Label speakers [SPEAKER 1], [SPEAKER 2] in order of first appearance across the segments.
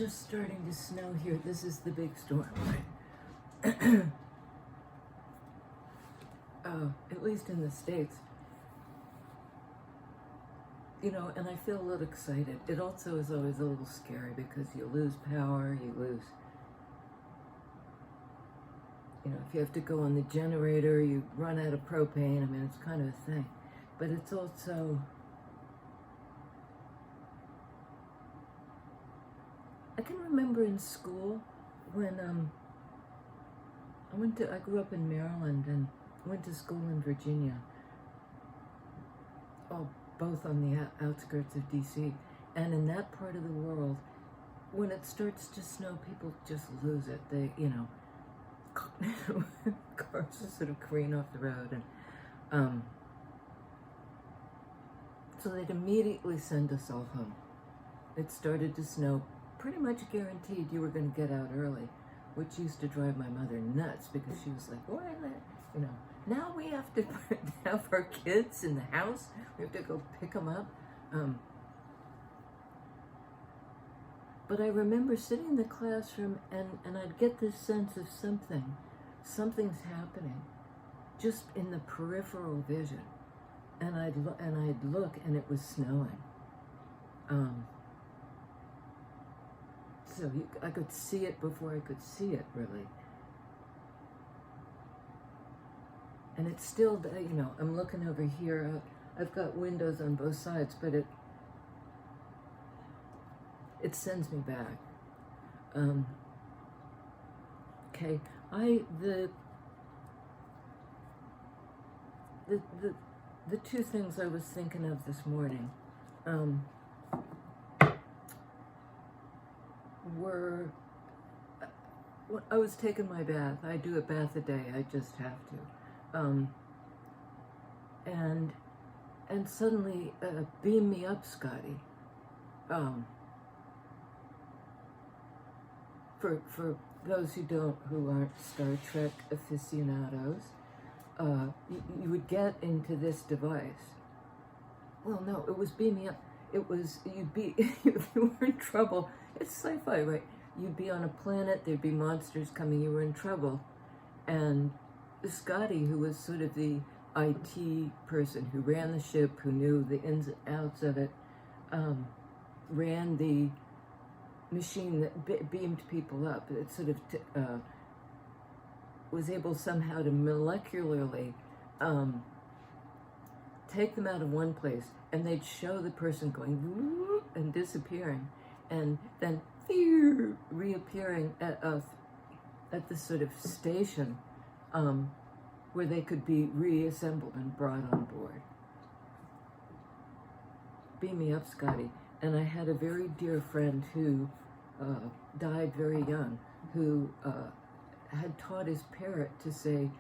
[SPEAKER 1] just starting to snow here. This is the big storm, right? At least in the States. You know, and I feel a little excited. It also is always a little scary because you lose power, you lose, you know, if you have to go on the generator, you run out of propane. I mean, it's kind of a thing. But it's also, I can remember in school when I grew up in Maryland and went to school in Virginia, both on the outskirts of DC. And in that part of the world, when it starts to snow, people just lose it. They, you know, cars just sort of careen off the road. And so they'd immediately send us all home. It started to snow, pretty much guaranteed you were going to get out early, which used to drive my mother nuts because she was like, why, you know, now we have to have our kids in the house. We have to go pick them up. But I remember sitting in the classroom and I'd get this sense of something's happening, just in the peripheral vision. And I'd look and it was snowing. So I could see it before I could see it, really. And it's still, you know, I'm looking over here. I've got windows on both sides, but it sends me back. Okay, the two things I was thinking of this morning were, I was taking my bath. I do a bath a day. I just have to. And suddenly, beam me up, Scotty. For those who aren't Star Trek aficionados, you would get into this device. Well, no, it was beam me up. It was, if you were in trouble, it's sci-fi, right? You'd be on a planet, there'd be monsters coming, you were in trouble. And Scotty, who was sort of the IT person who ran the ship, who knew the ins and outs of it, ran the machine that beamed people up. It sort of was able somehow to molecularly take them out of one place, and they'd show the person going whoop and disappearing, and then reappearing at this sort of station where they could be reassembled and brought on board. Beam me up, Scotty. And I had a very dear friend who died very young, who had taught his parrot to say,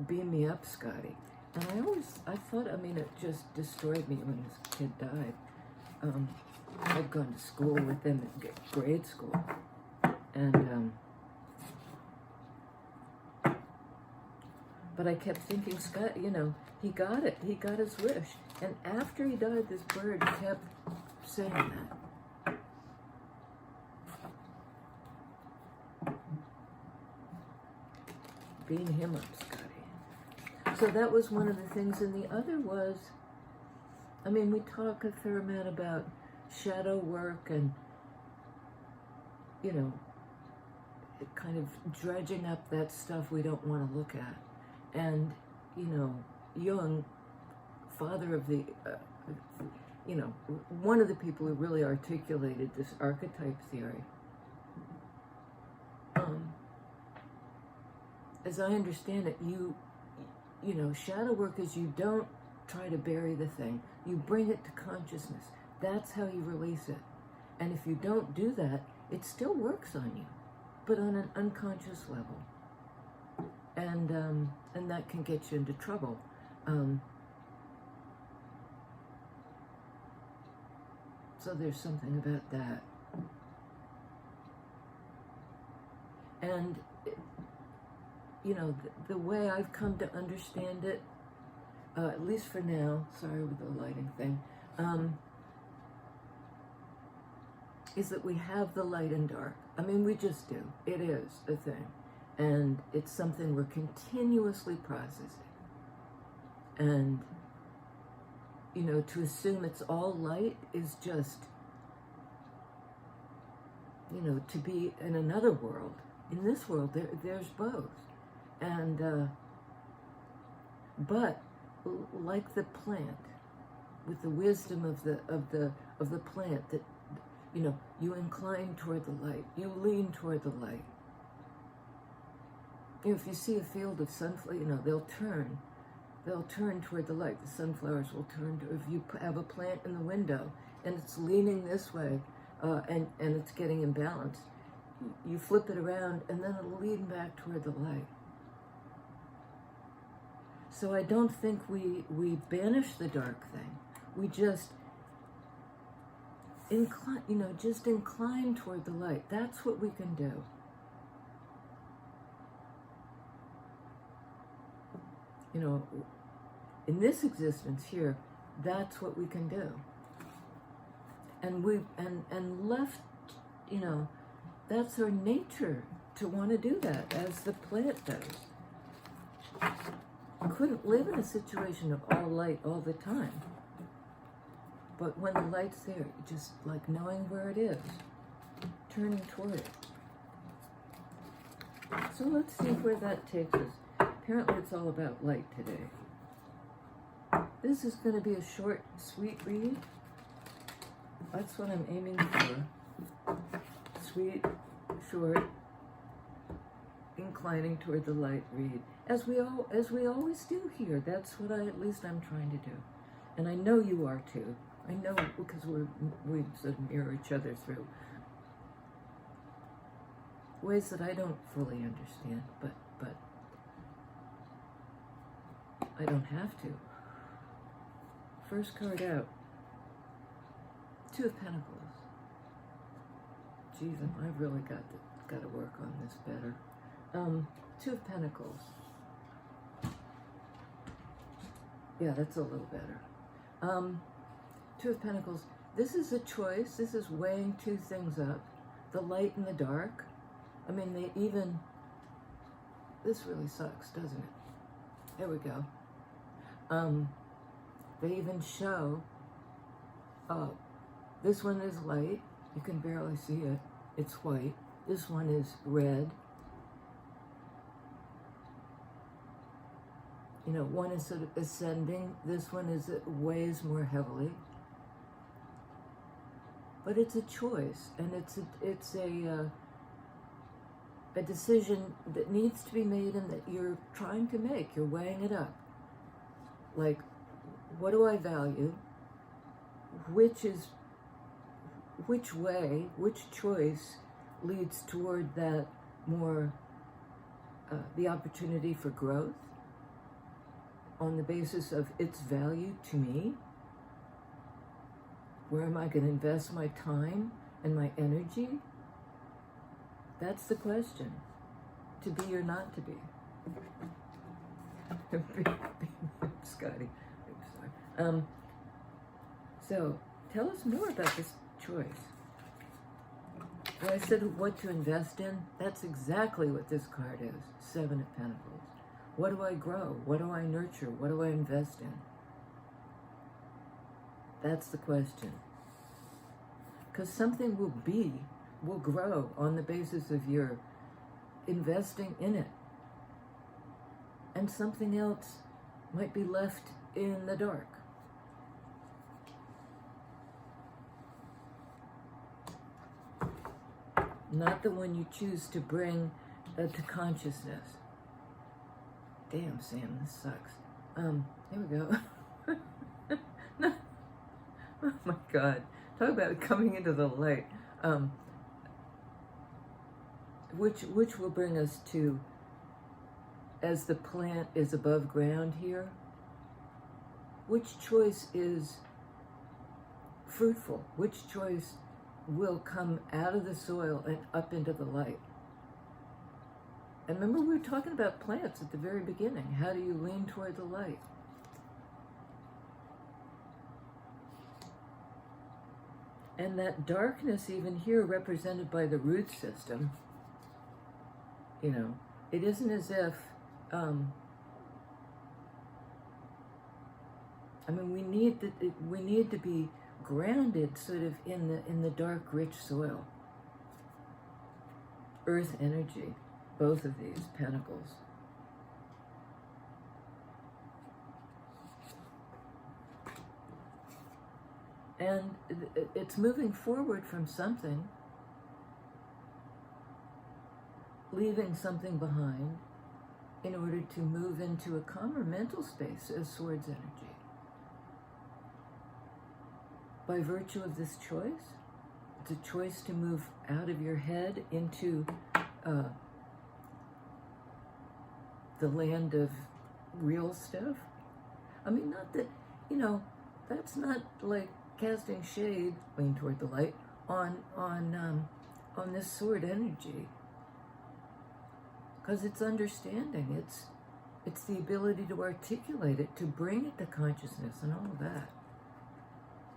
[SPEAKER 1] beam me up, Scotty. And I thought, I mean, it just destroyed me when this kid died. I'd gone to school with them at grade school. And, but I kept thinking, Scott, you know, he got it. He got his wish. And after he died, this bird kept saying that. Beam him up, Scotty. So that was one of the things. And the other was, I mean, we talk a fair amount about shadow work and, you know, kind of dredging up that stuff we don't want to look at. And, you know, Jung, father of the, you know, one of the people who really articulated this archetype theory. As I understand it, you know, shadow work is you don't try to bury the thing. You bring it to consciousness. That's how you release it. And if you don't do that, it still works on you, but on an unconscious level. And that can get you into trouble. So there's something about that. And, you know, the way I've come to understand it, at least for now, sorry with the lighting thing, is that we have the light and dark. I mean, we just do. It is a thing. And it's something we're continuously processing. And, you know, to assume it's all light is just, you know, to be in another world. In this world, there's both. And, but like the plant, with the wisdom of the plant, that, you know, you incline toward the light, you lean toward the light. You know, if you see a field of sunflowers, you know, they'll turn toward the light. The sunflowers will turn to, if you have a plant in the window and it's leaning this way, and it's getting imbalanced, you flip it around and then it'll lean back toward the light. So I don't think we banish the dark thing. We just incline, you know, just incline toward the light. That's what we can do. You know, in this existence here, that's what we can do. And and left, you know, that's our nature to want to do that, as the plant does. You couldn't live in a situation of all light all the time. But when the light's there, just like knowing where it is, turning toward it. So let's see where that takes us. Apparently it's all about light today. This is going to be a short, sweet read. That's what I'm aiming for. Sweet, short, inclining toward the light read. As we always do here. That's what at least I'm trying to do. And I know you are too. I know, because we sort of mirror each other through ways that I don't fully understand, but I don't have to. First card out. Two of Pentacles. Geez, I've really got to work on this better. Two of Pentacles. Yeah, that's a little better. Two of Pentacles. This is a choice. This is weighing two things up. The light and the dark. I mean, they even... This really sucks, doesn't it? There we go. They even show... this one is light. You can barely see it. It's white. This one is red. You know, one is sort of ascending. This one is, it weighs more heavily. But it's a choice, and it's a decision that needs to be made and that you're trying to make. You're weighing it up. Like, what do I value? Which way, which choice leads toward that more, the opportunity for growth on the basis of its value to me? Where am I going to invest my time and my energy? That's the question. To be or not to be. Scotty. I'm sorry. So, tell us more about this choice. When I said what to invest in, that's exactly what this card is. Seven of Pentacles. What do I grow? What do I nurture? What do I invest in? That's the question. Because something will grow on the basis of your investing in it. And something else might be left in the dark. Not the one you choose to bring to consciousness. Damn, Sam, this sucks. Here we go. No. Oh my God. Talk about coming into the light. Which will bring us to, as the plant is above ground here, which choice is fruitful? Which choice will come out of the soil and up into the light? And remember, we were talking about plants at the very beginning. How do you lean toward the light? And that darkness, even here, represented by the root system, you know, it isn't as if, I mean, we need to be grounded sort of in the dark, rich soil. Earth energy, both of these pentacles. And it's moving forward from something, leaving something behind in order to move into a calmer mental space as swords energy. By virtue of this choice, it's a choice to move out of your head into the land of real stuff. I mean, not that, you know, that's not like casting shade, lean toward the light, on this sword energy. Because it's understanding, it's the ability to articulate it, to bring it to consciousness and all of that.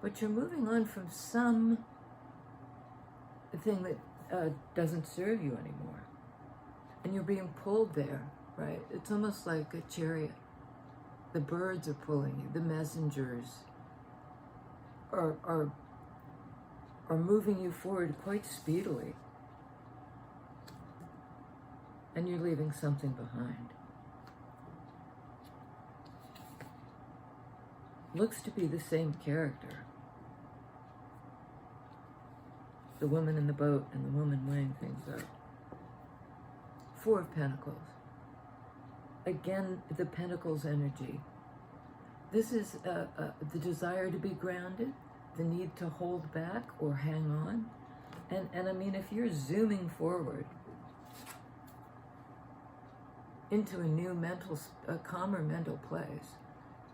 [SPEAKER 1] But you're moving on from some thing that doesn't serve you anymore. And you're being pulled there, right? It's almost like a chariot. The birds are pulling you, the messengers are moving you forward quite speedily. And you're leaving something behind. Looks to be the same character. The woman in the boat and the woman weighing things up. Four of Pentacles. Again, the Pentacles energy. This is the desire to be grounded, the need to hold back or hang on. And I mean, if you're zooming forward into a new a calmer mental place,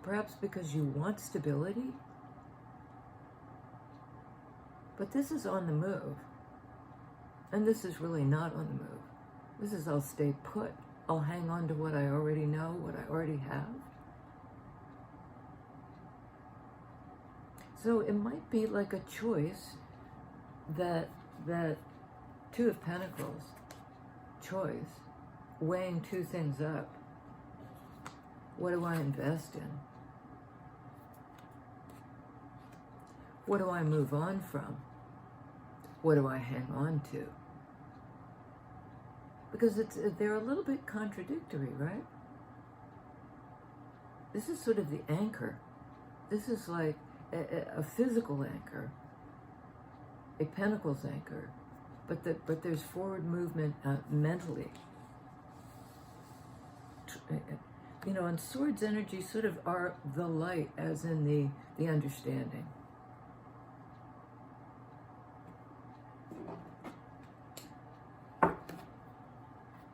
[SPEAKER 1] perhaps because you want stability, but this is on the move. And this is really not on the move. This is I'll stay put. I'll hang on to what I already know, what I already have. So it might be like a choice that Two of Pentacles, choice, weighing two things up. What do I invest in? What do I move on from? What do I hang on to? Because they're a little bit contradictory, right? This is sort of the anchor. This is like a physical anchor, a Pentacles anchor, but there's forward movement mentally. You know, and swords energy sort of are the light, as in the understanding.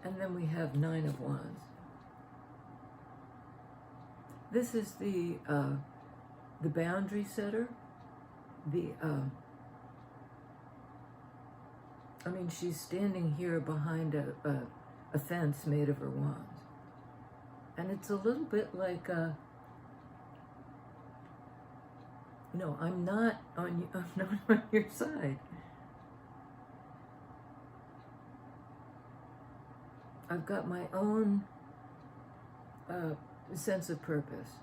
[SPEAKER 1] And then we have Nine of Wands. This is the boundary setter. I mean, she's standing here behind a fence made of her wands. And it's a little bit like, no, I'm not on your side. I've got my own sense of purpose.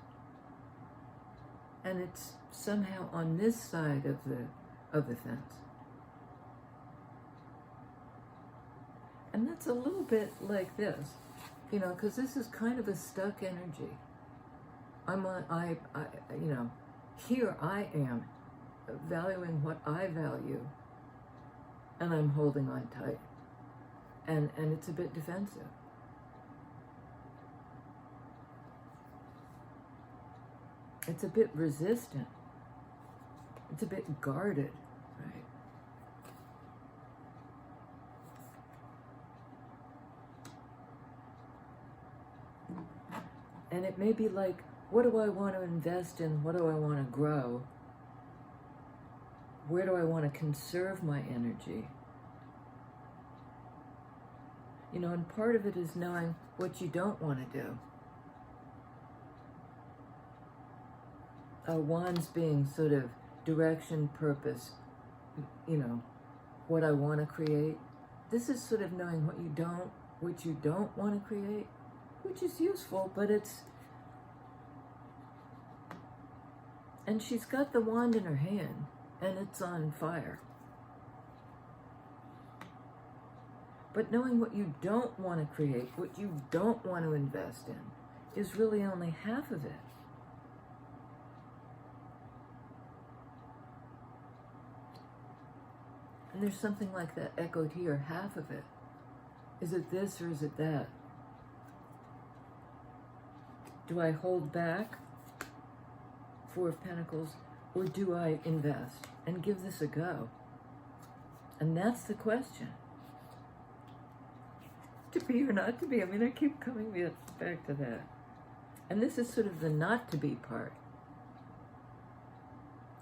[SPEAKER 1] And it's somehow on this side of the fence. And that's a little bit like this, you know, because this is kind of a stuck energy. You know, here I am valuing what I value, and I'm holding on tight. And it's a bit defensive. It's a bit resistant. It's a bit guarded, right? And it may be like, what do I want to invest in? What do I want to grow? Where do I want to conserve my energy? You know, and part of it is knowing what you don't want to do. Wands being sort of direction, purpose, you know, what I want to create. This is sort of knowing what you don't want to create, which is useful, but it's, and she's got the wand in her hand, and it's on fire. But knowing what you don't want to create, what you don't want to invest in, is really only half of it. And there's something like that echoed here, half of it. Is it this or is it that? Do I hold back, Four of Pentacles, or do I invest and give this a go? And that's the question. To be or not to be. I mean, I keep coming back to that. And this is sort of the not to be part.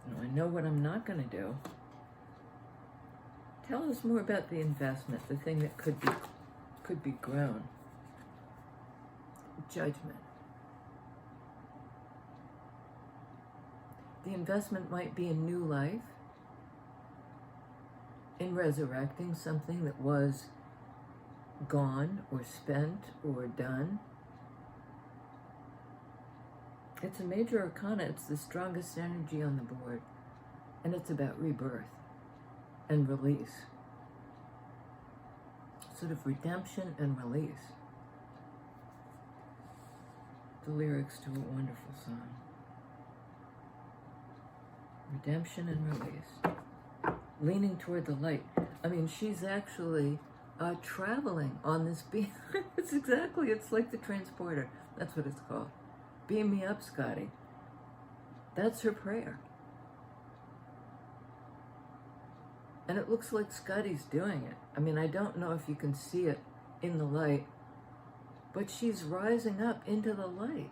[SPEAKER 1] You know, I know what I'm not going to do. Tell us more about the investment, the thing that could be grown. Judgment. The investment might be in new life, in resurrecting something that was gone or spent or done. It's a major arcana. It's the strongest energy on the board. And it's about rebirth and release. Sort of redemption and release. The lyrics to a wonderful song. Redemption and release. Leaning toward the light. I mean, she's actually traveling on this beam. It's like the transporter. That's what it's called. Beam me up, Scotty. That's her prayer. And it looks like Scotty's doing it. I mean, I don't know if you can see it in the light, but she's rising up into the light.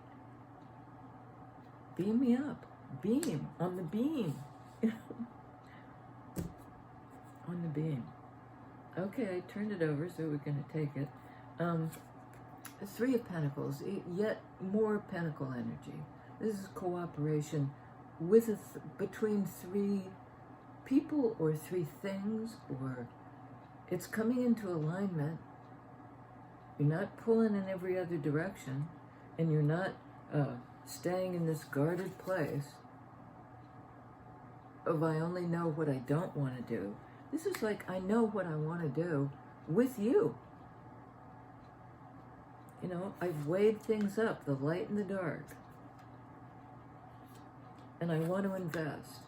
[SPEAKER 1] Beam me up. Beam. On the beam. On the beam. Okay, I turned it over, so we're going to take it. Three of Pentacles, yet more Pentacle energy. This is cooperation with between three people or three things, or it's coming into alignment. You're not pulling in every other direction, and you're not staying in this guarded place of I only know what I don't want to do. This is like, I know what I want to do with you. You know, I've weighed things up, the light and the dark. And I want to invest.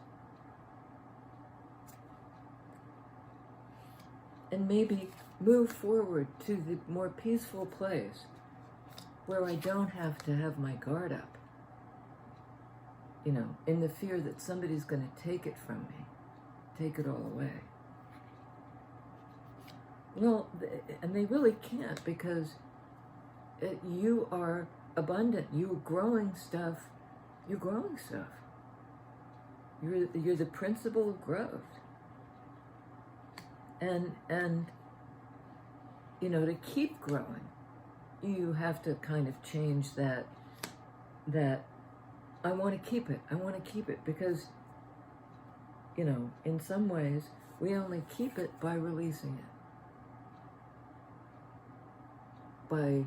[SPEAKER 1] And maybe move forward to the more peaceful place where I don't have to have my guard up. You know, in the fear that somebody's going to take it from me, take it all away. Well, and they really can't, because you are abundant. You're growing stuff. You're growing stuff. You're the principle of growth. And you know, to keep growing, you have to kind of change that I want to keep it. I want to keep it because, you know, in some ways, we only keep it by releasing it. By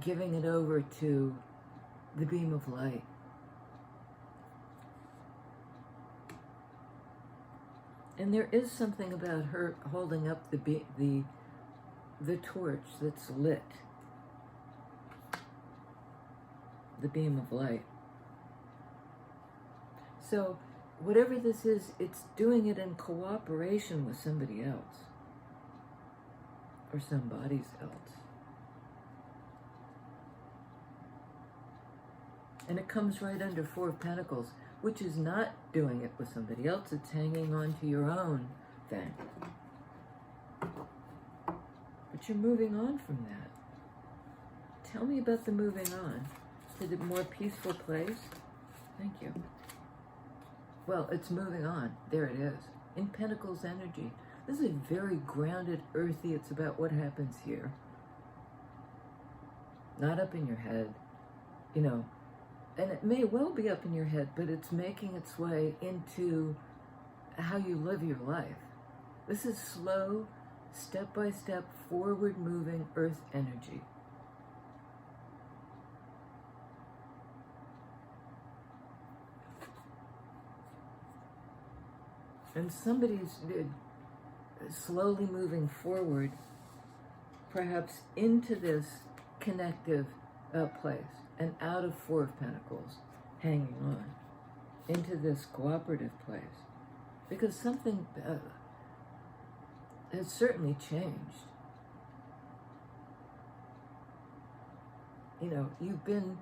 [SPEAKER 1] giving it over to the beam of light. And there is something about her holding up the torch that's lit. The beam of light. So whatever this is, it's doing it in cooperation with somebody else. Or somebody's else. And it comes right under Four of Pentacles, which is not doing it with somebody else. It's hanging on to your own thing. But you're moving on from that. Tell me about the moving on to the more peaceful place. Thank you. Well, it's moving on. There it is. In Pentacles energy. This is very grounded, earthy. It's about what happens here. Not up in your head. You know, And it may well be up in your head, but it's making its way into how you live your life. This is slow, step-by-step, forward-moving earth energy. And somebody's slowly moving forward, perhaps into this connective place, and out of Four of Pentacles, hanging on, into this cooperative place. Because something has certainly changed. You know, you've been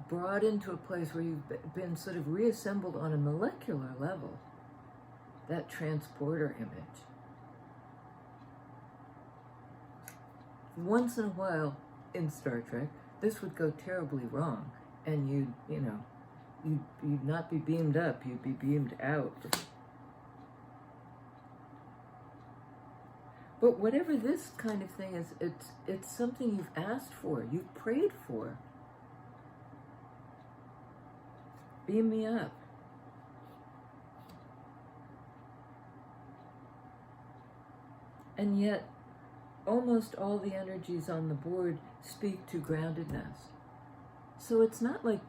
[SPEAKER 1] brought into a place where you've been sort of reassembled on a molecular level. That transporter image. Once in a while in Star Trek, this would go terribly wrong, and you'd not be beamed up, you'd be beamed out. But whatever this kind of thing is, it's something you've asked for, you've prayed for. Beam me up. And yet, almost all the energies on the board speak to groundedness. So it's not like,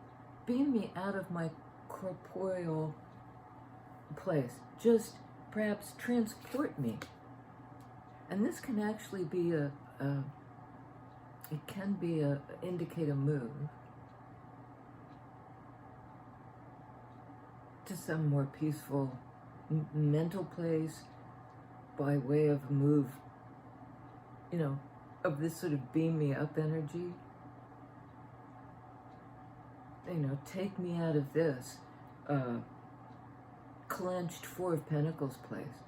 [SPEAKER 1] beam me out of my corporeal place. Just perhaps transport me. And this can actually be indicate a move to some more peaceful mental place, by way of a move, of this sort of beam me up energy. Take me out of this clenched Four of Pentacles place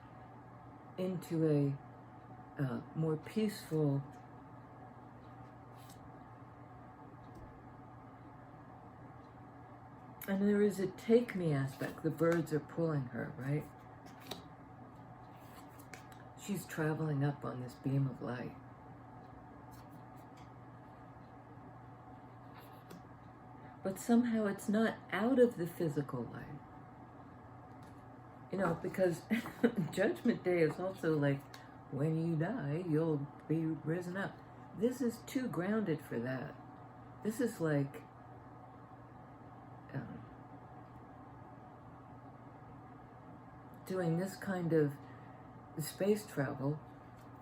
[SPEAKER 1] into a more peaceful, and there is a take me aspect. The birds are pulling her, right? She's traveling up on this beam of light. But somehow it's not out of the physical light. Because Judgment Day is also like, when you die, you'll be risen up. This is too grounded for that. This is like, doing this kind of space travel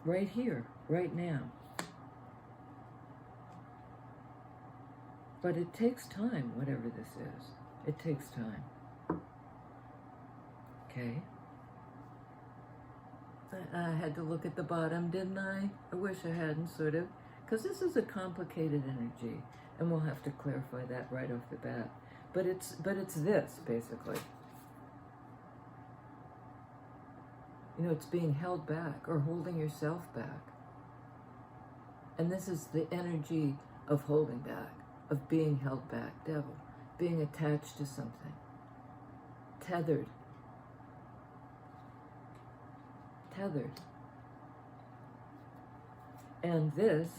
[SPEAKER 1] right here, right now. But it takes time, whatever this is. It takes time. Okay. I had to look at the bottom, didn't I? I wish I hadn't, sort of. Because this is a complicated energy, and we'll have to clarify that right off the bat. But it's this, basically. It's being held back, or holding yourself back. And this is the energy of holding back, of being held back, devil, being attached to something, tethered. And this,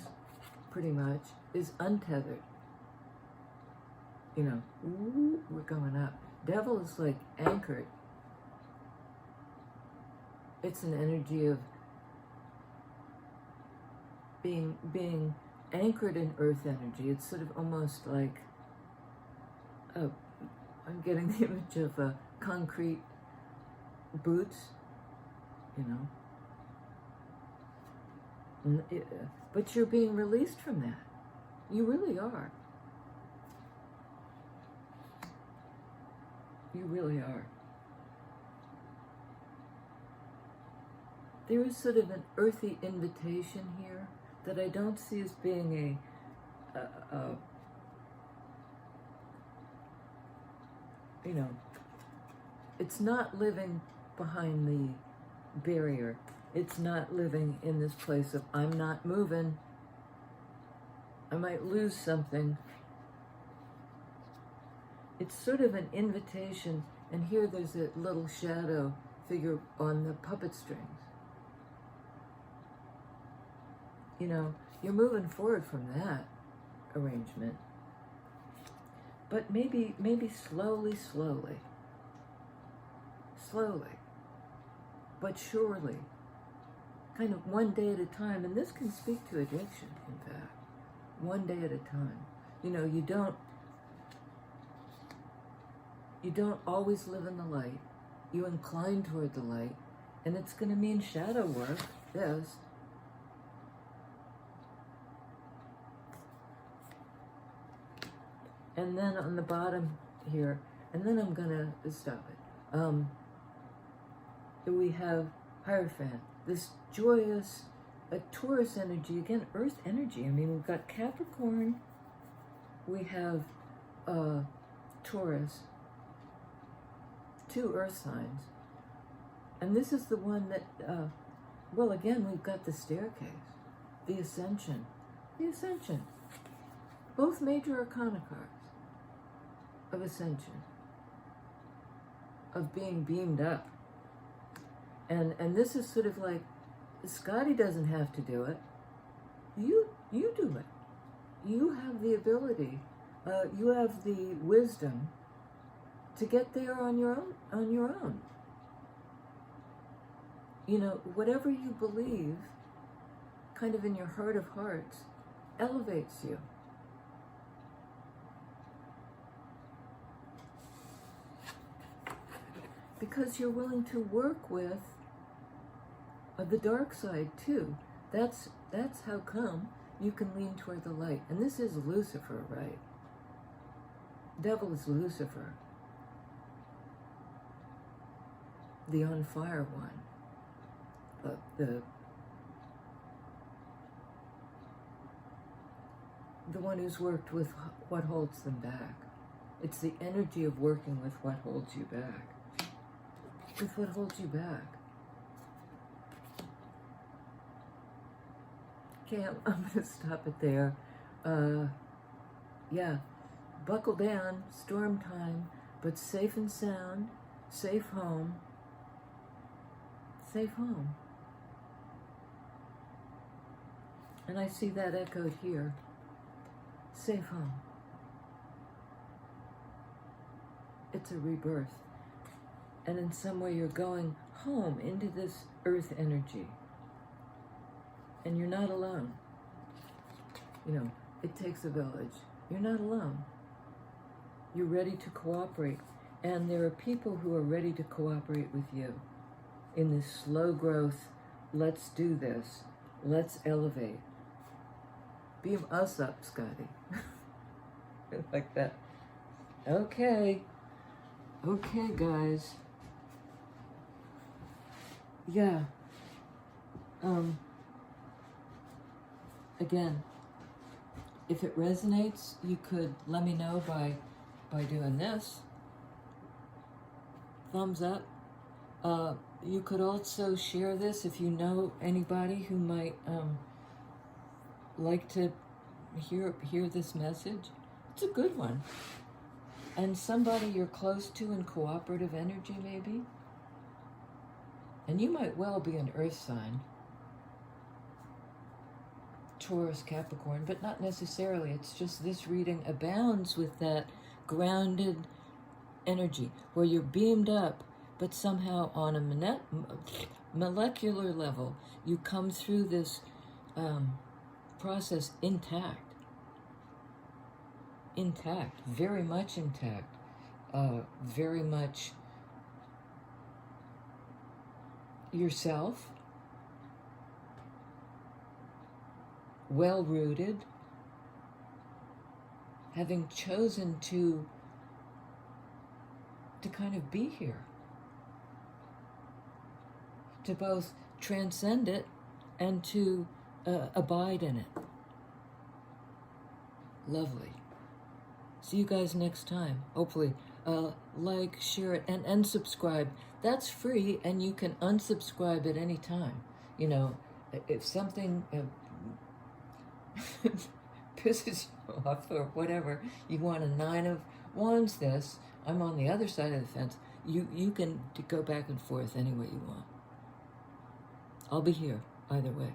[SPEAKER 1] pretty much, is untethered. We're going up. Devil is like anchored. It's an energy of being anchored in earth energy. It's sort of almost like, I'm getting the image of concrete boots, but you're being released from that. You really are. You really are. There is sort of an earthy invitation here that I don't see as being it's not living behind the barrier. It's not living in this place of, I'm not moving. I might lose something. It's sort of an invitation, and here there's a little shadow figure on the puppet strings. You're moving forward from that arrangement. but maybe slowly, but surely, kind of one day at a time. And this can speak to addiction, in fact, one day at a time. You know, you don't always live in the light. You incline toward the light, and it's going to mean shadow work, this. And then on the bottom here, and then I'm going to stop it. We have Hierophant, this joyous, Taurus energy, again, earth energy. I mean, we've got Capricorn, we have Taurus, 2 earth signs. And this is the one that, well, again, we've got the staircase, the ascension. Both major arcana cards of ascension, of being beamed up. And this is sort of like, Scotty doesn't have to do it. You do it. You have the ability, you have the wisdom to get there on your own. You know, whatever you believe, kind of in your heart of hearts, elevates you. Because you're willing to work with the dark side too. That's how come you can lean toward the light. And this is Lucifer, right? Devil is Lucifer, the on fire one, the one who's worked with what holds them back. It's the energy of working with what holds you back. With what holds you back. Okay, I'm going to stop it there. Yeah, buckle down, storm time, but safe and sound, safe home. Safe home. And I see that echoed here. Safe home. It's a rebirth. And in some way you're going home into this earth energy. And you're not alone. You know, it takes a village. You're not alone. You're ready to cooperate. And there are people who are ready to cooperate with you in this slow growth, let's do this, let's elevate. Beam us up, Scotty. Like that. Okay, guys. Yeah. Again, if it resonates, you could let me know by doing this. Thumbs up. You could also share this if you know anybody who might like to hear this message. It's a good one. And somebody you're close to in cooperative energy, maybe. And you might well be an earth sign. Taurus, Capricorn, but not necessarily. It's just this reading abounds with that grounded energy where you're beamed up, but somehow on a molecular level, you come through this process intact, very much intact, very much yourself, well-rooted, having chosen to kind of be here, to both transcend it and to abide in it. Lovely. See you guys next time. Hopefully, like, share it, and subscribe. That's free, and you can unsubscribe at any time. You know, if something pisses you off or whatever, you want a 9 of Wands this, I'm on the other side of the fence. You can go back and forth any way you want. I'll be here either way.